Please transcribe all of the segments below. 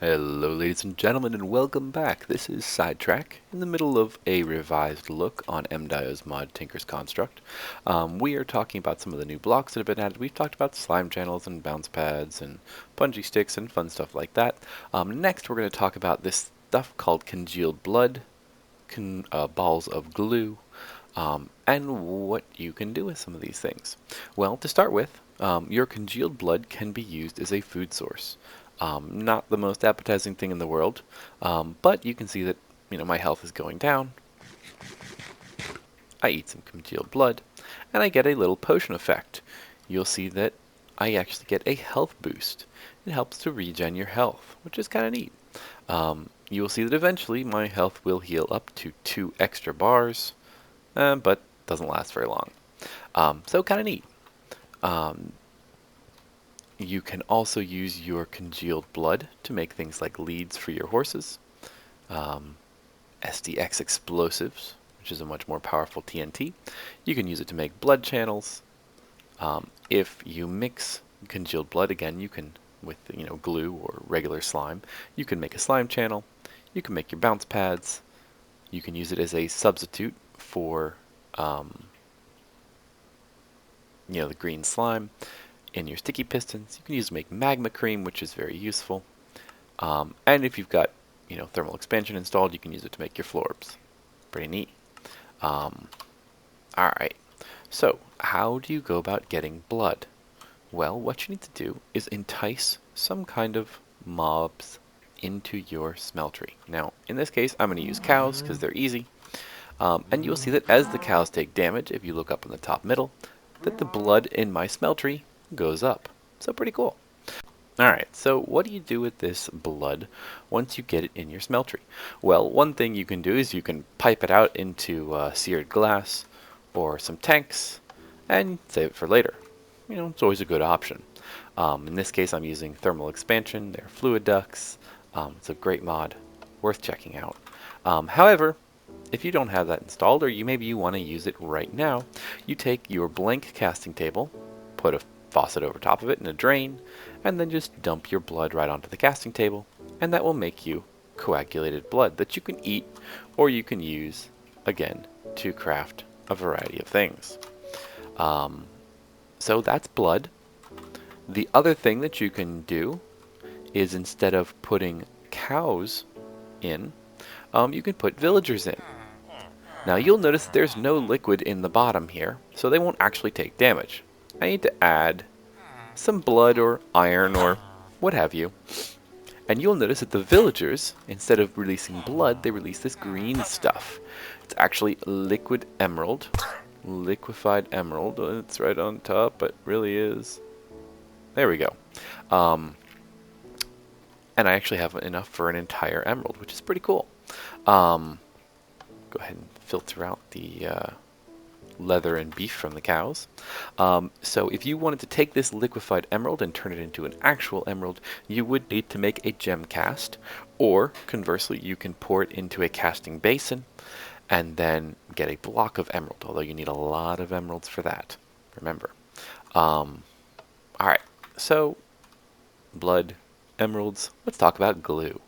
Hello ladies and gentlemen, and welcome back. This is Sidetrack, in the middle of a revised look on MDIO's mod Tinker's Construct. We are talking about some of the new blocks that have been added. We've talked about slime channels and bounce pads and punji sticks and fun stuff like that. Next we're going to talk about this stuff called Congealed Blood, balls of glue, and what you can do with some of these things. Well, to start with, your congealed blood can be used as a food source. Not the most appetizing thing in the world, but you can see that my health is going down. I eat some congealed blood, and I get a little potion effect. You'll see that I actually get a health boost. It helps to regen your health, which is kind of neat. You will see that eventually my health will heal up to 2 extra bars, but doesn't last very long. So kind of neat. You can also use your congealed blood to make things like leads for your horses, SDX explosives, which is a much more powerful TNT. You can use it to make blood channels. If you mix congealed blood, again, you can, with glue or regular slime, you can make a slime channel. You can make your bounce pads. You can use it as a substitute for the green slime in your sticky pistons. You can use to make magma cream, which is very useful. And if you've got thermal expansion installed, you can use it to make your florbs. Pretty neat. Alright, so how do you go about getting blood? Well, what you need to do is entice some kind of mobs into your smeltery. Now, in this case, I'm going to use cows because they're easy. And you'll see that as the cows take damage, if you look up in the top middle, that the blood in my smeltery goes up. So pretty cool. Alright, so what do you do with this blood once you get it in your smeltery? Well, one thing you can do is you can pipe it out into seared glass or some tanks and save it for later. It's always a good option. In this case, I'm using thermal expansion. They're fluid ducts. It's a great mod, worth checking out. However, if you don't have that installed, or maybe you want to use it right now, you take your blank casting table, put a faucet over top of it and a drain, and then just dump your blood right onto the casting table, and that will make you coagulated blood that you can eat, or you can use, again, to craft a variety of things. So that's blood. The other thing that you can do is, instead of putting cows in, you can put villagers in. Now you'll notice that there's no liquid in the bottom here, so they won't actually take damage. I need to add some blood or iron or what have you. And you'll notice that the villagers, instead of releasing blood, they release this green stuff. It's actually liquid emerald. Liquefied emerald. It's right on top, but really is. There we go. And I actually have enough for an entire emerald, which is pretty cool. Go ahead and filter out the leather and beef from the cows. So if you wanted to take this liquefied emerald and turn it into an actual emerald, you would need to make a gem cast, or conversely, you can pour it into a casting basin and then get a block of emerald, although you need a lot of emeralds for that, remember. Alright, so blood, emeralds, let's talk about glue.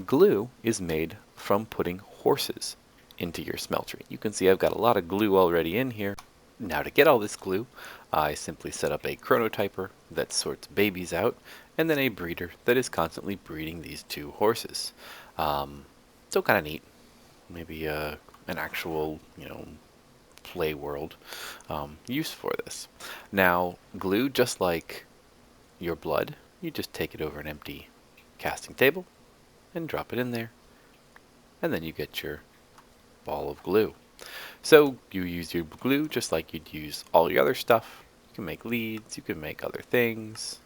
Glue is made from putting horses into your smeltery. You can see I've got a lot of glue already in here. Now to get all this glue, I simply set up a chronotyper that sorts babies out, and then a breeder that is constantly breeding these 2 horses. So kind of neat. Maybe an actual, play world use for this. Now, glue, just like your blood, you just take it over an empty casting table and drop it in there, and then you get your ball of glue. So you use your glue just like you'd use all your other stuff. You can make leads, you can make other things.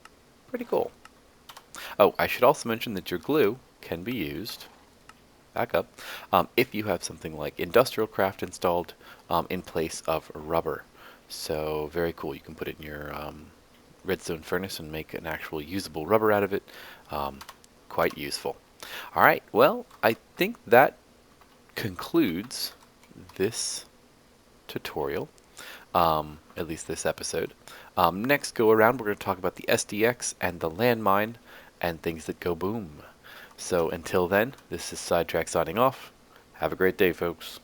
Pretty cool. Oh, I should also mention that your glue can be used, back up, if you have something like industrial craft installed in place of rubber. So very cool. You can put it in your redstone furnace and make an actual usable rubber out of it. Quite useful. Alright, well, I think that concludes this tutorial, at least this episode. Next go around, we're going to talk about the SDX and the landmine and things that go boom. So until then, this is Sidetrack signing off. Have a great day, folks.